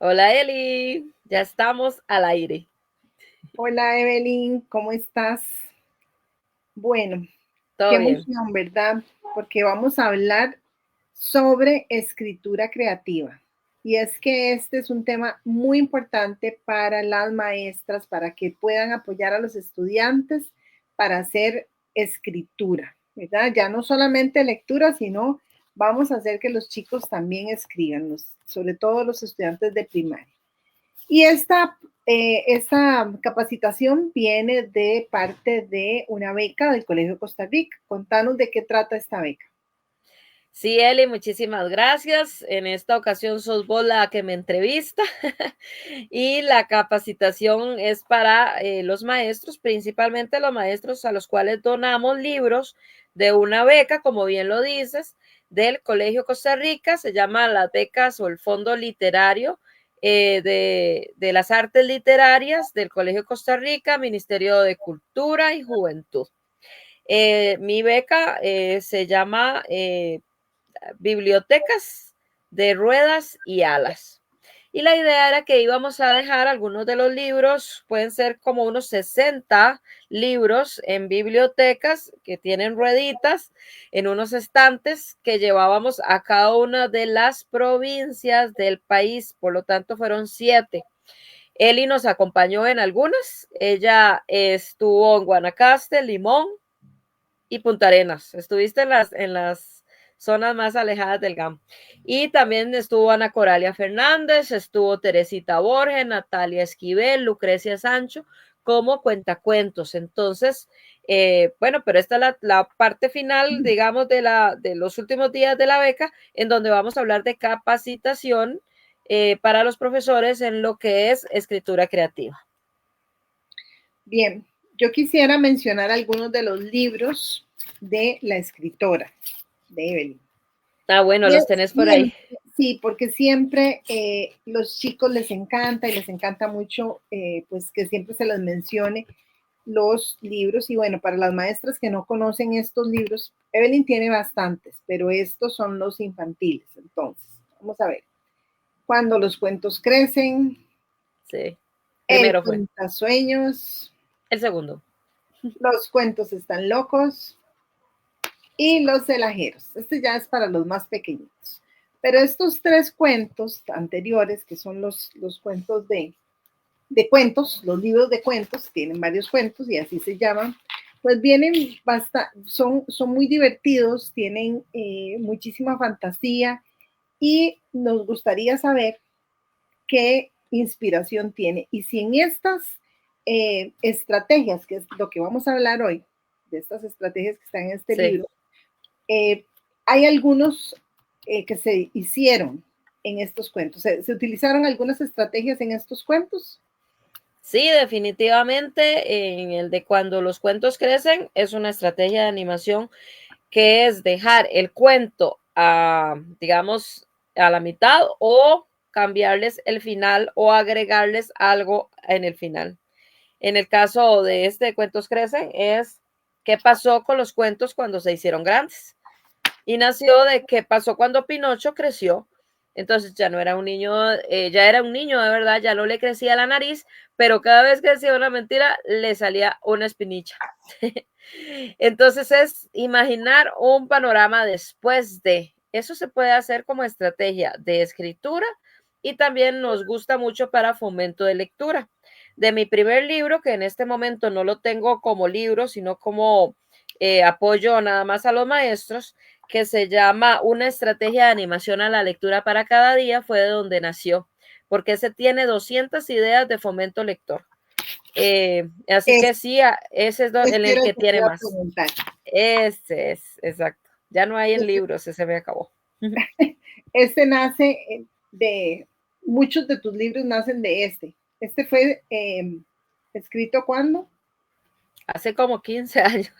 Hola Eli, ya estamos al aire. Hola Evelyn, ¿cómo estás? Bueno, qué Todo bien. emoción, ¿verdad? Porque vamos a hablar sobre escritura creativa. Y es que este es un tema muy importante para las maestras, para que puedan apoyar a los estudiantes para hacer escritura, ¿verdad? Ya no solamente lectura, sino vamos a hacer que los chicos también escriban, sobre todo los estudiantes de primaria. Y esta capacitación viene de parte de una beca del Colegio Costa Rica. Contanos de qué trata esta beca. Sí, Eli, muchísimas gracias. En esta ocasión sos vos la que me entrevista y la capacitación es para los maestros, principalmente los maestros a los cuales donamos libros de una beca, como bien lo dices, del Colegio Costa Rica. Se llama las becas o el Fondo Literario de las Artes Literarias del Colegio Costa Rica, Ministerio de Cultura y Juventud. Mi beca se llama Bibliotecas de Ruedas y Alas. Y la idea era que íbamos a dejar algunos de los libros, pueden ser como unos 60 libros en bibliotecas que tienen rueditas en unos estantes que llevábamos a cada una de las provincias del país. Por lo tanto, fueron 7. Eli nos acompañó en algunas. Ella estuvo en Guanacaste, Limón y Punta Arenas. Estuviste en las zonas más alejadas del GAM. Y también estuvo Ana Coralia Fernández, estuvo Teresita Borges, Natalia Esquivel, Lucrecia Sancho, como cuentacuentos. Entonces, bueno, pero esta es la parte final, digamos, de los últimos días de la beca, en donde vamos a hablar de capacitación para los profesores en lo que es escritura creativa. Bien, yo quisiera mencionar algunos de los libros de la escritora, de Evelyn. Ah, bueno, Y los tenés por ahí. siempre, sí, porque siempre los chicos les encanta y les encanta mucho, pues que siempre se les mencione los libros. Y bueno, para las maestras que no conocen estos libros, Evelyn tiene bastantes, pero estos son los infantiles. Entonces, vamos a ver. Cuando los cuentos crecen, Sí, el primero fue. cuentasueños, El segundo. los cuentos están locos y los celajeros. Este ya es para los más pequeñitos. Pero estos tres cuentos anteriores, que son los cuentos de cuentos, los libros de cuentos, tienen varios cuentos y así se llaman, pues vienen son muy divertidos, tienen muchísima fantasía y nos gustaría saber qué inspiración tiene. Y si en estas estrategias, que es lo que vamos a hablar hoy, de estas estrategias que están en este Sí. libro, eh, hay algunos que se hicieron en estos cuentos. ¿Se utilizaron algunas estrategias en estos cuentos? Sí, definitivamente en el de cuando los cuentos crecen es una estrategia de animación que es dejar el cuento digamos, a la mitad o cambiarles el final o agregarles algo en el final. En el caso de este de Cuentos Crecen es qué pasó con los cuentos cuando se hicieron grandes. Y nació de qué pasó cuando Pinocho creció. Entonces ya no era un niño, ya era un niño de verdad, ya no le crecía la nariz, pero cada vez que decía una mentira le salía una espinilla. Entonces es imaginar un panorama después de. Eso se puede hacer como estrategia de escritura y también nos gusta mucho para fomento de lectura. De mi primer libro, que en este momento no lo tengo como libro, sino como apoyo nada más a los maestros, que se llama Una estrategia de animación a la lectura para cada día, fue de donde nació, porque ese tiene 200 ideas de fomento lector. Así Es, que sí, ese es en este el era el que que te tiene iba a más. preguntar. Ese es, exacto. Ya no hay en libros, ese me acabó. Este nace de, muchos de tus libros nacen de este. Este fue escrito cuándo? Hace como 15 años.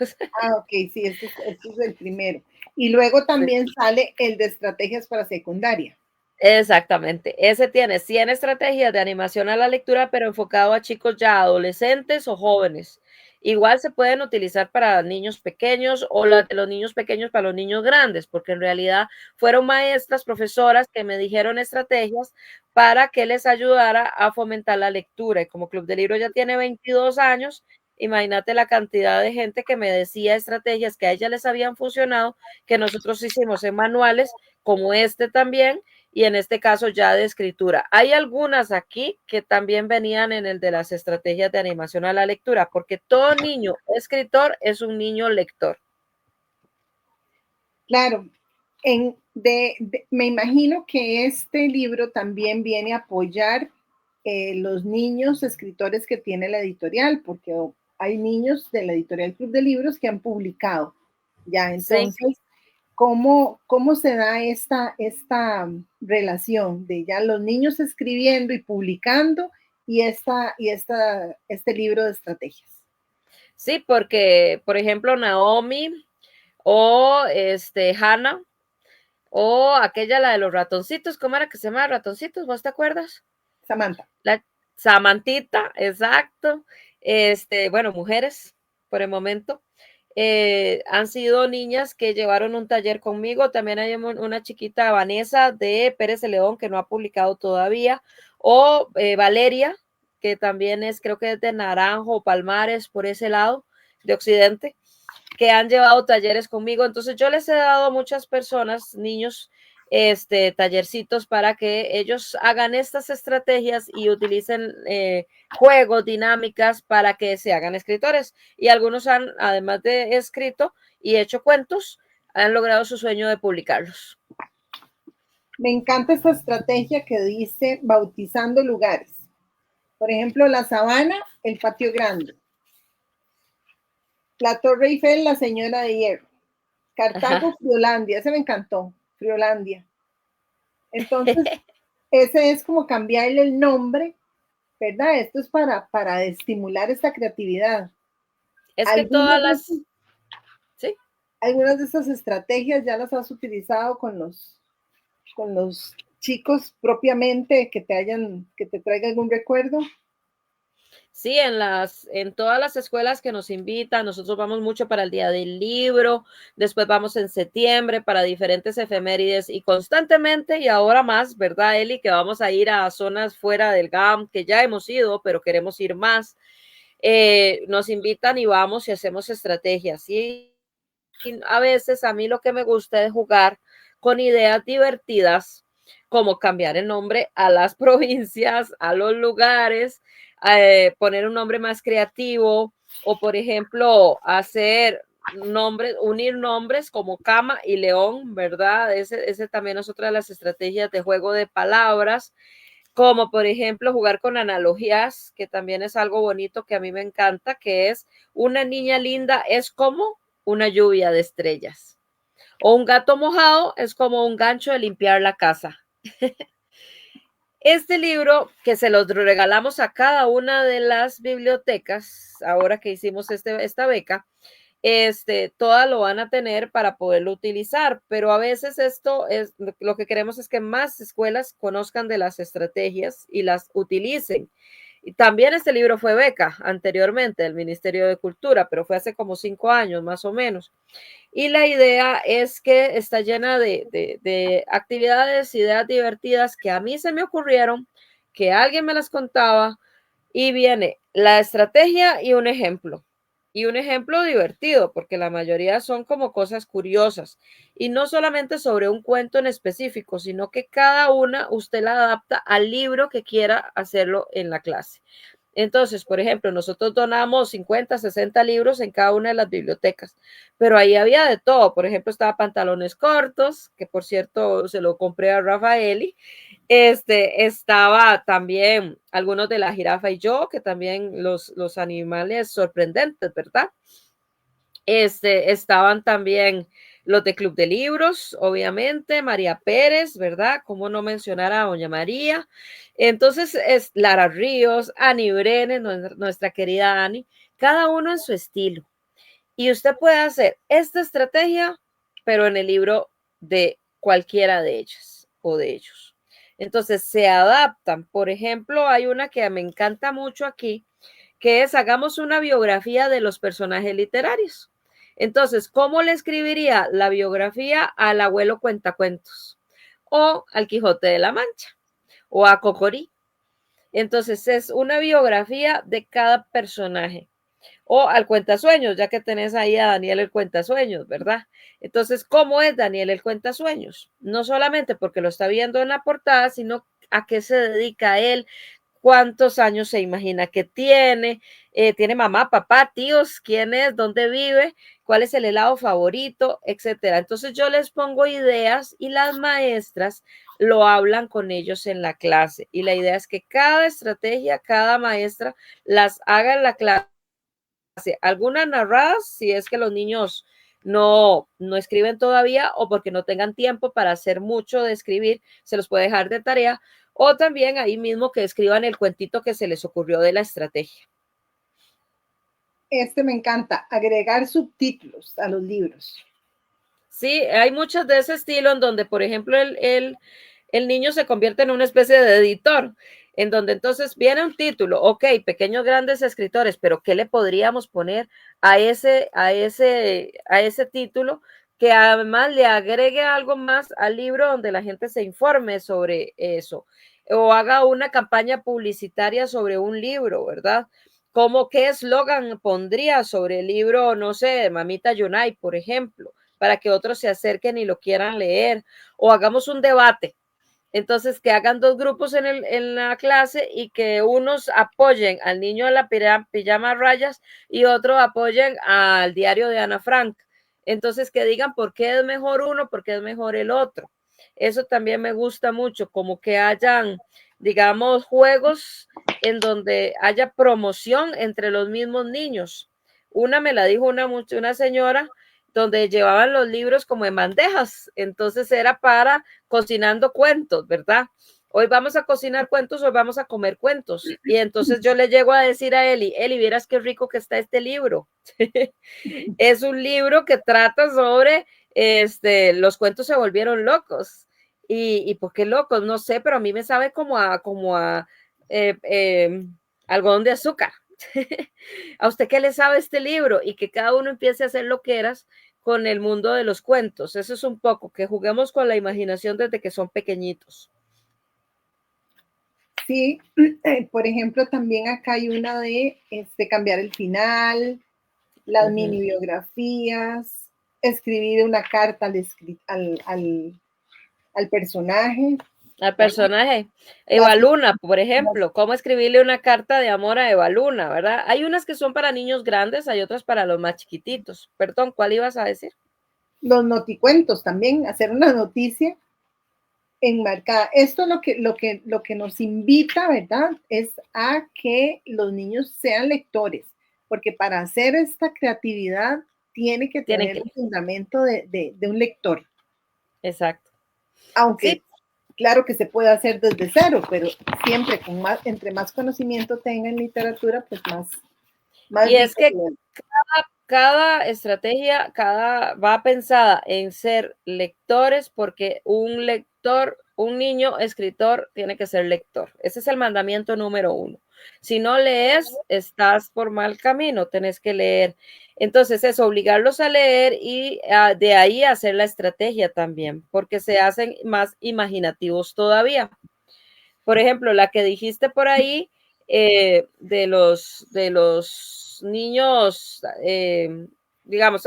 Ah, ok, sí, este es el primero. Y luego Sí. también sale el de estrategias para secundaria. Exactamente. Ese tiene 100 estrategias de animación a la lectura, pero enfocado a chicos ya adolescentes o jóvenes. Igual se pueden utilizar para niños pequeños o la de los niños pequeños para los niños grandes, porque en realidad fueron maestras, profesoras que me dijeron estrategias para que les ayudara a fomentar la lectura. Y como Club de Libros ya tiene 22 años, imagínate la cantidad de gente que me decía estrategias que a ellas les habían funcionado, que nosotros hicimos en manuales como este también, y en este caso ya de escritura. Hay algunas aquí que también venían en el de las estrategias de animación a la lectura, porque todo niño escritor es un niño lector. Claro, me imagino que este libro también viene a apoyar los niños escritores que tiene la editorial, porque hay niños de la editorial Club de Libros que han publicado. Ya, Sí. entonces, ¿cómo se da esta relación de ya los niños escribiendo y publicando y este libro de estrategias? Sí, porque, por ejemplo, Naomi o Hannah o aquella, la de los ratoncitos, ¿cómo era que se llama ratoncitos? ¿Vos te acuerdas? Samantha. La Samantita, exacto. Bueno, mujeres por el momento. Han sido niñas que llevaron un taller conmigo. También hay una chiquita, Vanessa, de Pérez de León, que no ha publicado todavía. O Valeria, que también es, creo que es de Naranjo, Palmares, por ese lado, de Occidente, que han llevado talleres conmigo. Entonces yo les he dado a muchas personas, niños, tallercitos para que ellos hagan estas estrategias y utilicen juegos, dinámicas para que se hagan escritores. Y algunos han, además de escrito y hecho cuentos, han logrado su sueño de publicarlos. Me encanta esta estrategia que dice bautizando lugares. Por ejemplo, la Sabana, el Patio Grande. La Torre Eiffel, la Señora de Hierro. Cartago, Friolandia. Ese me encantó, Friolandia. Entonces, ese es como cambiarle el nombre, ¿verdad? Esto es para estimular esta creatividad. Es que todas las... ¿Sí? Algunas de estas estrategias ya las has utilizado con los chicos propiamente que te traigan algún recuerdo. Sí, en todas las escuelas que nos invitan, nosotros vamos mucho para el Día del Libro, después vamos en septiembre para diferentes efemérides y constantemente y ahora más, ¿verdad, Eli? Que vamos a ir a zonas fuera del GAM, que ya hemos ido, pero queremos ir más. Nos invitan y vamos y hacemos estrategias. Y a veces a mí lo que me gusta es jugar con ideas divertidas, como cambiar el nombre a las provincias, a los lugares, poner un nombre más creativo o, por ejemplo, hacer nombres, unir nombres como cama y león, ¿verdad? Ese también es otra de las estrategias de juego de palabras, como por ejemplo jugar con analogías, que también es algo bonito que a mí me encanta, que es una niña linda es como una lluvia de estrellas. O un gato mojado es como un gancho de limpiar la casa. Este libro que se los regalamos a cada una de las bibliotecas, ahora que hicimos esta beca, todas lo van a tener para poderlo utilizar, pero a veces esto es lo que queremos es que más escuelas conozcan de las estrategias y las utilicen. Y también este libro fue beca anteriormente del Ministerio de Cultura, pero fue hace como 5 años más o menos. Y la idea es que está llena de actividades, ideas divertidas que a mí se me ocurrieron, que alguien me las contaba, y viene la estrategia y un ejemplo. Y un ejemplo divertido, porque la mayoría son como cosas curiosas. Y no solamente sobre un cuento en específico, sino que cada una usted la adapta al libro que quiera hacerlo en la clase. Entonces, por ejemplo, nosotros donamos 50, 60 libros en cada una de las bibliotecas, pero ahí había de todo. Por ejemplo, estaba Pantalones Cortos, que por cierto se lo compré a Rafaeli. Estaba también algunos de La Jirafa y yo, que también los animales sorprendentes, ¿verdad? Estaban también los de Club de Libros, obviamente, María Pérez, ¿verdad? ¿Cómo no mencionar a Doña María? Entonces, es Lara Ríos, Ani Brenes, nuestra querida Ani, cada uno en su estilo. Y usted puede hacer esta estrategia, pero en el libro de cualquiera de ellas o de ellos. Entonces, se adaptan. Por ejemplo, hay una que me encanta mucho aquí, que es hagamos una biografía de los personajes literarios. Entonces, ¿cómo le escribiría la biografía al abuelo cuentacuentos? O al Quijote de la Mancha, o a Cocorí. Entonces, es una biografía de cada personaje. O al cuentasueños, ya que tenés ahí a Daniel el cuentasueños, ¿verdad? Entonces, ¿cómo es Daniel el cuentasueños? No solamente porque lo está viendo en la portada, sino a qué se dedica él, cuántos años se imagina que tiene mamá, papá, tíos, quién es, dónde vive, cuál es el helado favorito, etcétera. Entonces yo les pongo ideas y las maestras lo hablan con ellos en la clase. Y la idea es que cada estrategia, cada maestra las haga en la clase. Algunas narradas, si es que los niños no escriben todavía o porque no tengan tiempo para hacer mucho de escribir, se los puede dejar de tarea, o también ahí mismo que escriban el cuentito que se les ocurrió de la estrategia. Me encanta, agregar subtítulos a los libros. Sí, hay muchos de ese estilo en donde, por ejemplo, el niño se convierte en una especie de editor, en donde entonces viene un título, ok, pequeños grandes escritores, pero ¿qué le podríamos poner a ese título que además le agregue algo más al libro donde la gente se informe sobre eso? O haga una campaña publicitaria sobre un libro, ¿verdad? ¿Cómo qué eslogan pondría sobre el libro, no sé, de Mamita Yonay, por ejemplo, para que otros se acerquen y lo quieran leer? O hagamos un debate. Entonces, que hagan dos grupos en la clase y que unos apoyen al niño de la pijama rayas y otros apoyen al diario de Ana Frank. Entonces, que digan por qué es mejor uno, por qué es mejor el otro. Eso también me gusta mucho, como que hayan, digamos, juegos en donde haya promoción entre los mismos niños. Una me la dijo una señora donde llevaban los libros como en bandejas, entonces era para cocinando cuentos, ¿verdad? Hoy vamos a cocinar cuentos, hoy vamos a comer cuentos. Y entonces yo le llego a decir a Eli, vieras qué rico que está este libro. Es un libro que trata sobre, los cuentos se volvieron locos. ¿Y por qué locos? No sé, pero a mí me sabe como a algodón de azúcar. ¿A usted qué le sabe este libro? Y que cada uno empiece a hacer lo que eras con el mundo de los cuentos. Eso es un poco, que juguemos con la imaginación desde que son pequeñitos. Sí, por ejemplo, también acá hay una de cambiar el final, las mini biografías, escribir una carta al personaje. Al personaje. Eva Luna, por ejemplo, cómo escribirle una carta de amor a Eva Luna, ¿verdad? Hay unas que son para niños grandes, hay otras para los más chiquititos. Perdón, ¿cuál ibas a decir? Los noticuentos también, hacer una noticia enmarcada. Esto lo que nos invita, ¿verdad? Es a que los niños sean lectores, porque para hacer esta creatividad tiene que tener el fundamento de un lector. Exacto. Aunque sí, claro que se puede hacer desde cero, pero siempre entre más conocimiento tenga en literatura, pues más y es que cada estrategia, va pensada en ser lectores, porque un niño escritor tiene que ser lector. Ese es el mandamiento número 1. Si no lees, estás por mal camino, tenés que leer. Entonces es obligarlos a leer y de ahí hacer la estrategia también, porque se hacen más imaginativos todavía. Por ejemplo, la que dijiste por ahí, de los niños, digamos,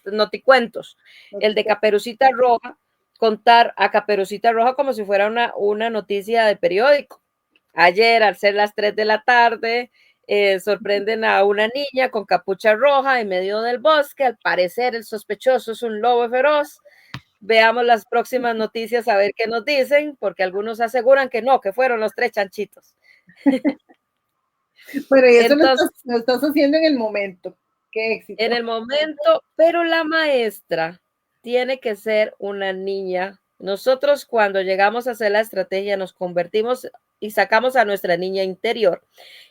noticuentos, el de Caperucita Roja, contar a Caperucita Roja como si fuera una noticia de periódico. Ayer, al ser las 3 de la tarde, sorprenden a una niña con capucha roja en medio del bosque. Al parecer, el sospechoso es un lobo feroz. Veamos las próximas noticias a ver qué nos dicen, porque algunos aseguran que no, que fueron los 3 chanchitos. Bueno, y eso entonces, lo estás haciendo en el momento. Qué éxito. En el momento, pero la maestra tiene que ser una niña. Nosotros cuando llegamos a hacer la estrategia nos convertimos y sacamos a nuestra niña interior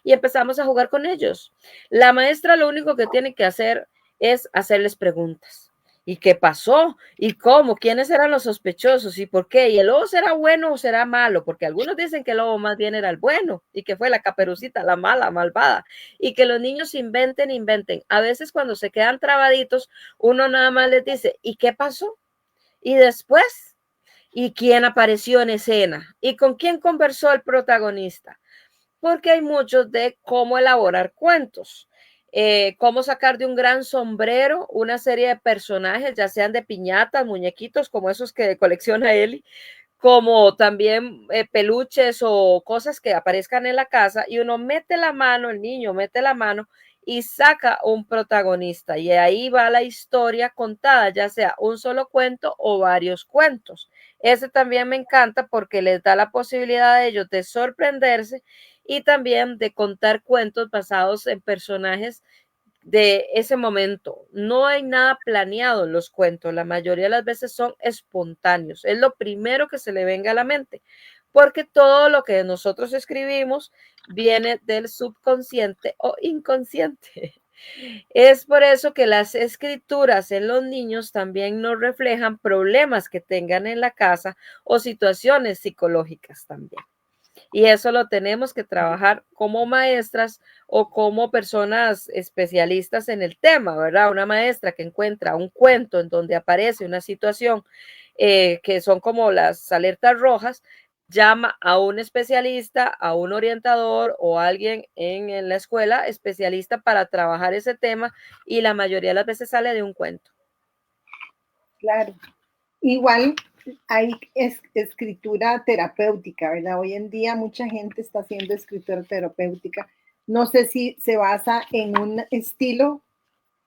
y empezamos a jugar con ellos. La maestra lo único que tiene que hacer es hacerles preguntas ¿Y qué pasó? ¿Y cómo? ¿Quiénes eran los sospechosos? ¿Y por qué? ¿Y el lobo será bueno o será malo? Porque algunos dicen que el lobo más bien era el bueno y que fue la Caperucita, la mala, malvada. Y que los niños inventen, inventen. A veces cuando se quedan trabaditos, uno nada más les dice, ¿y qué pasó? Y después, ¿y quién apareció en escena? ¿Y con quién conversó el protagonista? Porque hay muchos de cómo elaborar cuentos. Cómo sacar de un gran sombrero una serie de personajes, ya sean de piñatas, muñequitos, como esos que colecciona Eli, como también peluches o cosas que aparezcan en la casa, y uno mete la mano, el niño mete la mano y saca un protagonista, y ahí va la historia contada, ya sea un solo cuento o varios cuentos. Ese también me encanta porque les da la posibilidad a ellos de sorprenderse y también de contar cuentos basados en personajes de ese momento. No hay nada planeado en los cuentos, la mayoría de las veces son espontáneos, es lo primero que se le venga a la mente, porque todo lo que nosotros escribimos viene del subconsciente o inconsciente. Es por eso que las escrituras en los niños también nos reflejan problemas que tengan en la casa o situaciones psicológicas también. Y eso lo tenemos que trabajar como maestras o como personas especialistas en el tema, ¿verdad? Una maestra que encuentra un cuento en donde aparece una situación que son como las alertas rojas, llama a un especialista, a un orientador o alguien en la escuela especialista para trabajar ese tema, y la mayoría de las veces sale de un cuento. Claro. Igual hay escritura terapéutica, ¿verdad? Hoy en día mucha gente está haciendo escritura terapéutica. No sé si se basa en un estilo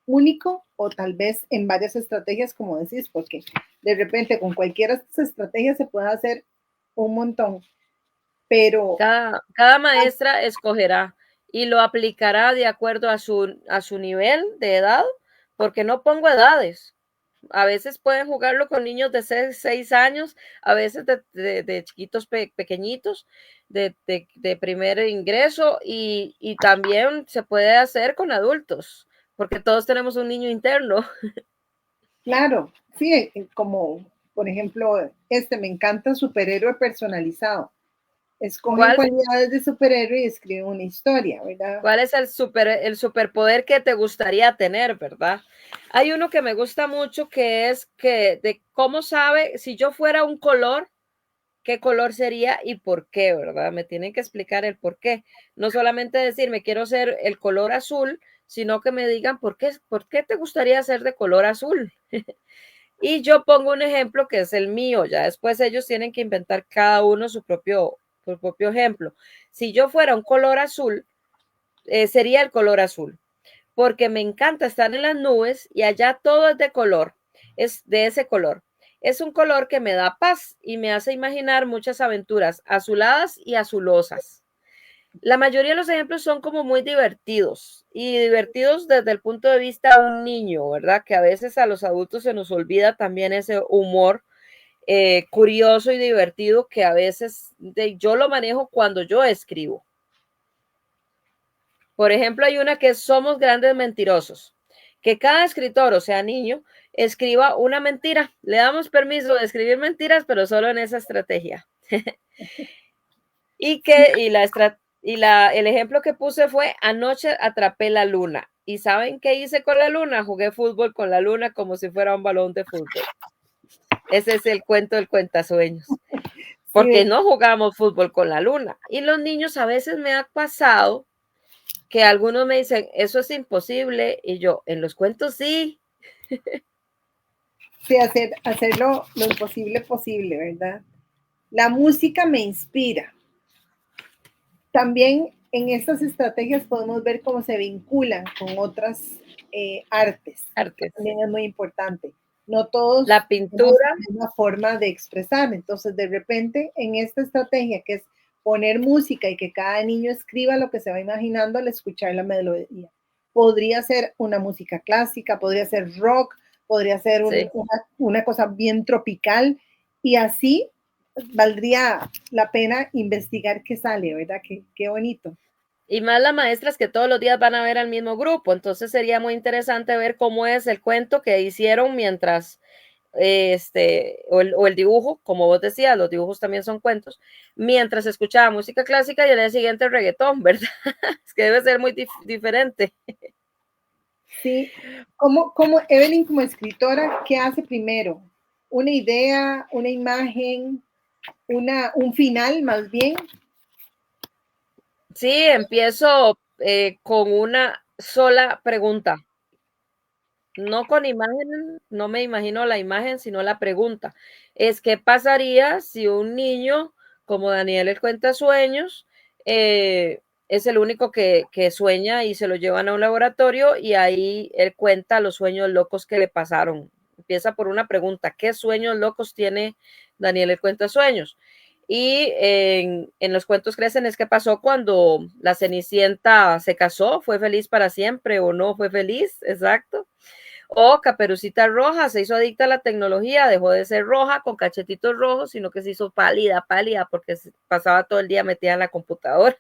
único o tal vez en varias estrategias, como decís, porque de repente con cualquiera de estas estrategias se puede hacer un montón, pero Cada maestra escogerá y lo aplicará de acuerdo a su nivel de edad, porque no pongo edades. A veces pueden jugarlo con niños de 6 años, a veces de chiquitos pequeñitos, de primer ingreso, y también se puede hacer con adultos, porque todos tenemos un niño interno. claro, sí, como por ejemplo, me encanta superhéroe personalizado. Escogen ¿Cuál, cualidades de superhéroe y escriben una historia, ¿verdad? cuál es el superpoder que te gustaría tener, verdad? Hay uno que me gusta mucho que es que de cómo sabe si yo fuera un color, qué color sería y por qué, ¿verdad? Me tienen que explicar el por qué. No solamente decirme quiero ser el color azul, sino que me digan por qué te gustaría ser de color azul. Y yo pongo un ejemplo que es el mío, ya después ellos tienen que inventar cada uno su propio ejemplo. Si yo fuera un color azul, sería el color azul, porque me encanta estar en las nubes y allá todo es de color, es de ese color. Es un color que me da paz y me hace imaginar muchas aventuras azuladas y azulosas. La mayoría de los ejemplos son como muy divertidos y divertidos desde el punto de vista de un niño, ¿verdad? Que a veces a los adultos se nos olvida también ese humor curioso y divertido que a veces yo lo manejo cuando yo escribo. Por ejemplo, hay una que es Somos grandes mentirosos. Que cada escritor, o sea, niño, escriba una mentira. Le damos permiso de escribir mentiras, pero solo en esa estrategia. El ejemplo que puse fue: anoche atrapé la luna. ¿Y saben qué hice con la luna? Jugué fútbol con la luna como si fuera un balón de fútbol. Ese es el cuento del cuentasueños. Porque Sí, no jugamos fútbol con la luna. Y los niños, a veces me ha pasado que algunos me dicen, eso es imposible, y yo, en los cuentos sí. sí, hacerlo lo imposible posible, ¿verdad? La música me inspira. También en estas estrategias podemos ver cómo se vinculan con otras artes. Artes. También es muy importante. No todos La tenemos pintura, la misma forma de expresar. Entonces, de repente, en esta estrategia que es poner música y que cada niño escriba lo que se va imaginando al escuchar la melodía. Podría ser una música clásica, podría ser rock, podría ser sí. una cosa bien tropical, y así valdría la pena investigar qué sale, ¿verdad? Qué bonito. Y más las maestras que todos los días van a ver al mismo grupo, entonces sería muy interesante ver cómo es el cuento que hicieron mientras, o el dibujo, como vos decías, los dibujos también son cuentos, mientras escuchaba música clásica y al día siguiente reggaetón, ¿verdad? Es que debe ser muy diferente. Sí, Evelyn como escritora, ¿qué hace primero? ¿Una idea, una imagen, un final más bien? Sí, empiezo con una sola pregunta. No con imagen, no me imagino la imagen, sino la pregunta. Es qué pasaría si un niño, como Daniel el cuenta sueños, es el único que sueña y se lo llevan a un laboratorio y ahí él cuenta los sueños locos que le pasaron. Empieza por una pregunta, ¿qué sueños locos tiene Daniel el cuenta sueños? Y en los cuentos crecen es qué pasó cuando la Cenicienta se casó, fue feliz para siempre o no fue feliz, exacto. O Caperucita Roja se hizo adicta a la tecnología, dejó de ser roja con cachetitos rojos, sino que se hizo pálida, porque pasaba todo el día metida en la computadora.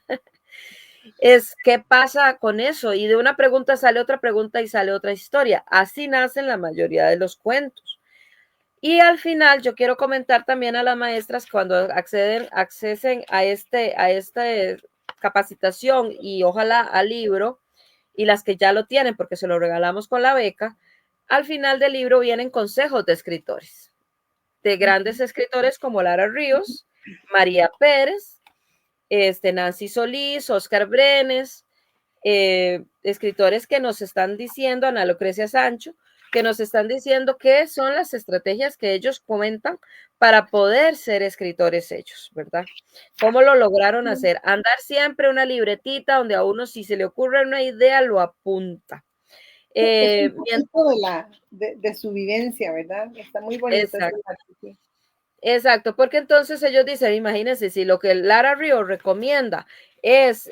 Es qué pasa con eso, y de una pregunta sale otra pregunta y sale otra historia. Así nacen la mayoría de los cuentos. Y al final yo quiero comentar también a las maestras cuando accesen a esta capacitación y ojalá al libro, y las que ya lo tienen porque se lo regalamos con la beca, al final del libro vienen consejos de escritores, de grandes escritores como Lara Ríos, María Pérez, Nancy Solís, Oscar Brenes, escritores que nos están diciendo, Ana Lucrecia Sancho, que nos están diciendo qué son las estrategias que ellos comentan para poder ser escritores ellos, ¿verdad? ¿Cómo lo lograron hacer? Andar siempre una libretita donde a uno si se le ocurre una idea lo apunta. Es un poquito de su vivencia, ¿verdad? Está muy bonito. Exacto. Exacto, porque entonces ellos dicen, imagínense, si lo que Lara Ríos recomienda es,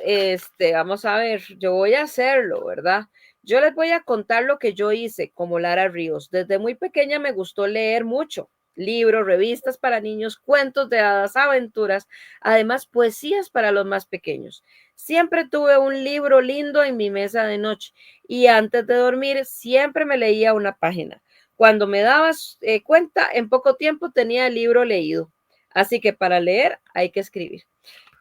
vamos a ver, yo voy a hacerlo, ¿verdad? Yo les voy a contar lo que yo hice como Lara Ríos. Desde muy pequeña me gustó leer mucho, libros, revistas para niños, cuentos de hadas, aventuras, además poesías para los más pequeños. Siempre tuve un libro lindo en mi mesa de noche y antes de dormir siempre me leía una página. Cuando me dabas cuenta, en poco tiempo tenía el libro leído. Así que para leer hay que escribir.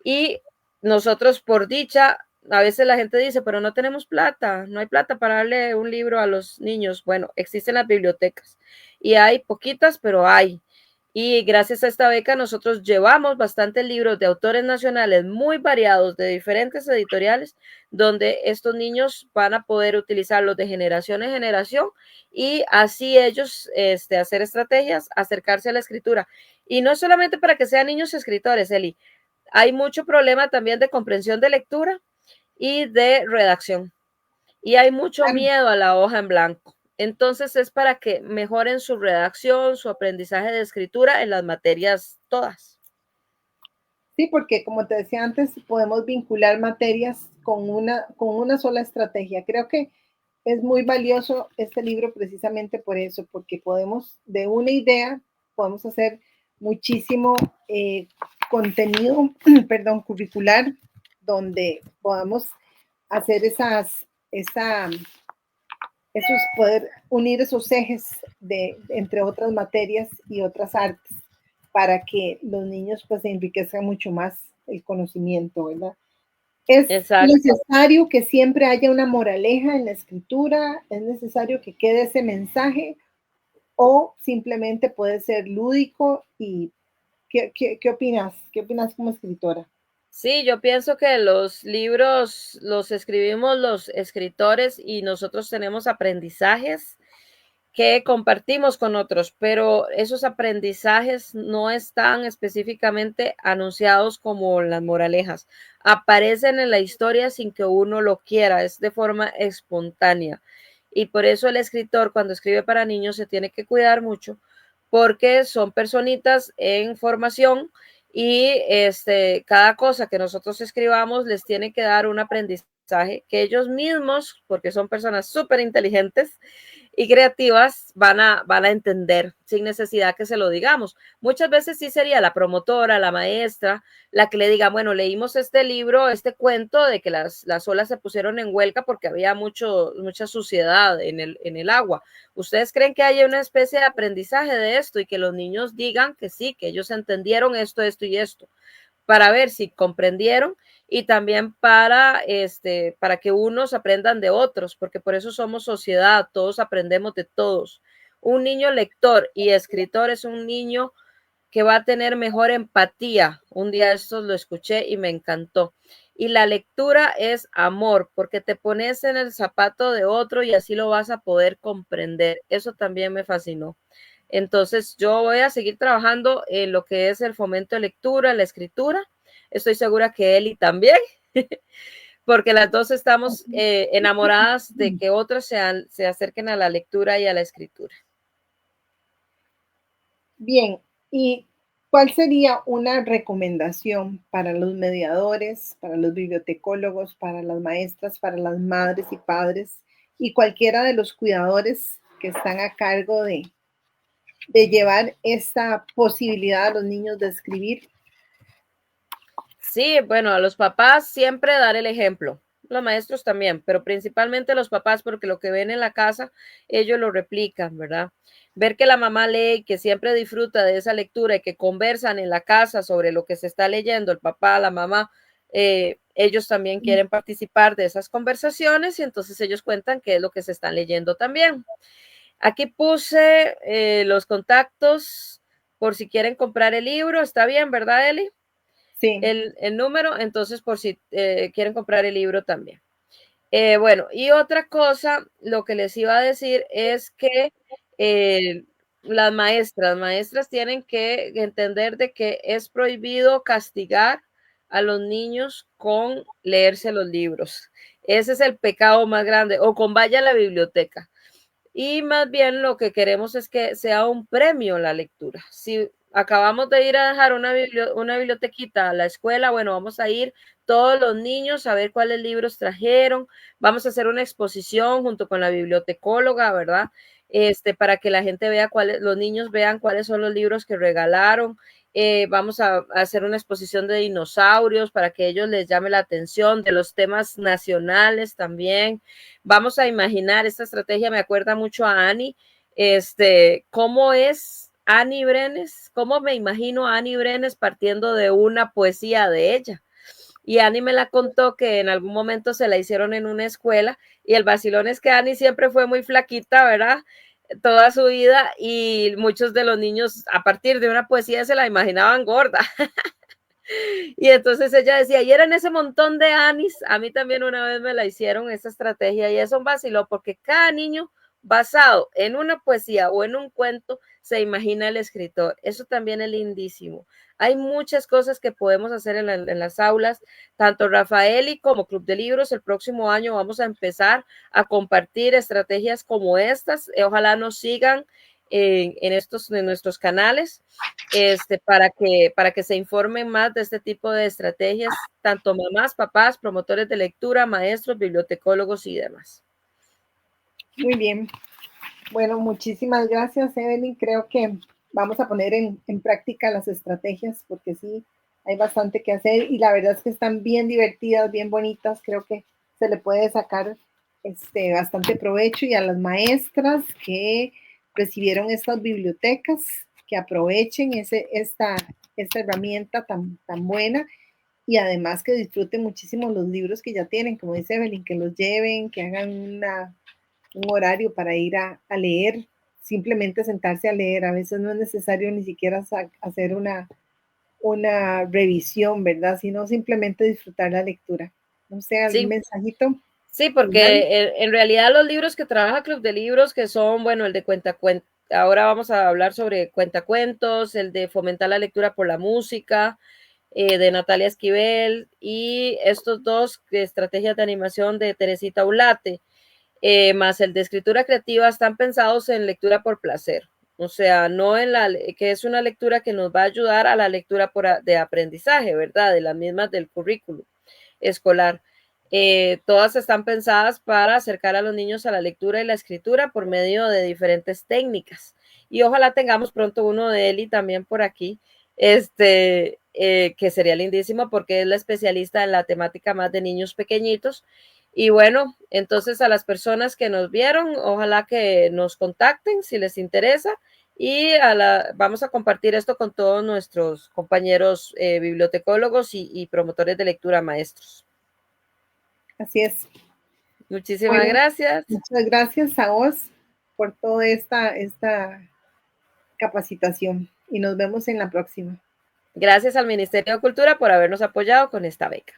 Y nosotros, por dicha, a veces la gente dice, pero no tenemos plata, no hay plata para darle un libro a los niños. Bueno, existen las bibliotecas y hay poquitas, pero hay. Y gracias a esta beca nosotros llevamos bastantes libros de autores nacionales muy variados de diferentes editoriales donde estos niños van a poder utilizarlos de generación en generación y así ellos hacer estrategias, acercarse a la escritura. Y no solamente para que sean niños escritores, Eli, hay mucho problema también de comprensión de lectura y de redacción. Y hay mucho miedo a la hoja en blanco. Entonces es para que mejoren su redacción, su aprendizaje de escritura en las materias todas. Sí, porque como te decía antes, podemos vincular materias con una sola estrategia. Creo que es muy valioso este libro precisamente por eso, porque podemos, de una idea, podemos hacer muchísimo contenido, perdón, curricular, donde podamos hacer poder unir esos ejes entre otras materias y otras artes para que los niños pues enriquezcan mucho más el conocimiento, ¿verdad? Es Exacto. necesario que siempre haya una moraleja en la escritura, es necesario que quede ese mensaje o simplemente puede ser lúdico y ¿qué opinas? ¿Qué opinas como escritora? Sí, yo pienso que los libros los escribimos los escritores y nosotros tenemos aprendizajes que compartimos con otros, pero esos aprendizajes no están específicamente anunciados como las moralejas. Aparecen en la historia sin que uno lo quiera, es de forma espontánea. Y por eso el escritor cuando escribe para niños se tiene que cuidar mucho porque son personitas en formación y cada cosa que nosotros escribamos les tiene que dar un aprendizaje aprendizaje que ellos mismos, porque son personas súper inteligentes y creativas, van a entender sin necesidad que se lo digamos. Muchas veces sí sería la promotora, la maestra, la que le diga, bueno, leímos este libro, este cuento de que las olas se pusieron en huelga porque había mucha suciedad en el agua. ¿Ustedes creen que haya una especie de aprendizaje de esto y que los niños digan que sí, que ellos entendieron esto, esto y esto? Para ver si comprendieron y también para que unos aprendan de otros, porque por eso somos sociedad, todos aprendemos de todos. Un niño lector y escritor es un niño que va a tener mejor empatía. Un día estos lo escuché y me encantó. Y la lectura es amor, porque te pones en el zapato de otro y así lo vas a poder comprender. Eso también me fascinó. Entonces, yo voy a seguir trabajando en lo que es el fomento de lectura, la escritura. Estoy segura que Eli también, porque las dos estamos enamoradas de que otros se acerquen a la lectura y a la escritura. Bien, ¿y cuál sería una recomendación para los mediadores, para los bibliotecólogos, para las maestras, para las madres y padres y cualquiera de los cuidadores que están a cargo de llevar esta posibilidad a los niños de escribir? Sí, bueno, a los papás siempre dar el ejemplo, los maestros también, pero principalmente los papás, porque lo que ven en la casa, ellos lo replican, ¿verdad? Ver que la mamá lee, que siempre disfruta de esa lectura y que conversan en la casa sobre lo que se está leyendo, el papá, la mamá, ellos también quieren participar de esas conversaciones y entonces ellos cuentan qué es lo que se están leyendo también. Aquí puse los contactos por si quieren comprar el libro, está bien, ¿verdad, Eli? Sí. El número, entonces por si quieren comprar el libro también. Bueno, y otra cosa, lo que les iba a decir es que las maestras tienen que entender de que es prohibido castigar a los niños con leerse los libros. Ese es el pecado más grande, o con vaya a la biblioteca. Y más bien lo que queremos es que sea un premio la lectura. Si acabamos de ir a dejar una bibliotequita a la escuela, bueno, vamos a ir todos los niños a ver cuáles libros trajeron, vamos a hacer una exposición junto con la bibliotecóloga, ¿verdad? Para que la gente vea los niños vean cuáles son los libros que regalaron. Vamos a hacer una exposición de dinosaurios para que ellos les llame la atención, de los temas nacionales también. Vamos a imaginar esta estrategia, me acuerda mucho a Annie, cómo es Annie Brenes, cómo me imagino a Annie Brenes partiendo de una poesía de ella. Y Annie me la contó que en algún momento se la hicieron en una escuela y el vacilón es que Annie siempre fue muy flaquita, ¿verdad? Toda su vida y muchos de los niños a partir de una poesía se la imaginaban gorda. Y entonces ella decía, y eran ese montón de Anis, a mí también una vez me la hicieron esa estrategia y eso vaciló porque cada niño basado en una poesía o en un cuento se imagina el escritor. Eso también es lindísimo. Hay muchas cosas que podemos hacer en las aulas, tanto Rafaeli como Club de Libros. El próximo año vamos a empezar a compartir estrategias como estas. Ojalá nos sigan en nuestros canales para que se informen más de este tipo de estrategias, tanto mamás, papás, promotores de lectura, maestros, bibliotecólogos y demás. Muy bien. Bueno, muchísimas gracias, Evelyn. Creo que vamos a poner en práctica las estrategias porque sí, hay bastante que hacer y la verdad es que están bien divertidas, bien bonitas. Creo que se le puede sacar bastante provecho y a las maestras que recibieron estas bibliotecas, que aprovechen esta herramienta tan buena y además que disfruten muchísimo los libros que ya tienen, como dice Evelyn, que los lleven, que hagan un horario para ir a leer, simplemente sentarse a leer. A veces no es necesario ni siquiera hacer una revisión, ¿verdad? Sino simplemente disfrutar la lectura. No sé, algún Sí. mensajito. Sí, porque en realidad los libros que trabaja Club de Libros, que son, bueno, el de ahora vamos a hablar sobre cuentacuentos, el de fomentar la lectura por la música, de Natalia Esquivel, y estos dos estrategias de animación de Teresita Ulate, más el de escritura creativa, están pensados en lectura por placer. O sea, no que es una lectura que nos va a ayudar a la lectura de aprendizaje, ¿verdad? De las mismas del currículo escolar. Todas están pensadas para acercar a los niños a la lectura y la escritura por medio de diferentes técnicas. Y ojalá tengamos pronto uno de Eli también por aquí, que sería lindísimo porque es la especialista en la temática más de niños pequeñitos. Y bueno, entonces a las personas que nos vieron, ojalá que nos contacten si les interesa y vamos a compartir esto con todos nuestros compañeros bibliotecólogos y promotores de lectura maestros. Así es. Muchísimas gracias. Muchas gracias a vos por toda esta capacitación y nos vemos en la próxima. Gracias al Ministerio de Cultura por habernos apoyado con esta beca.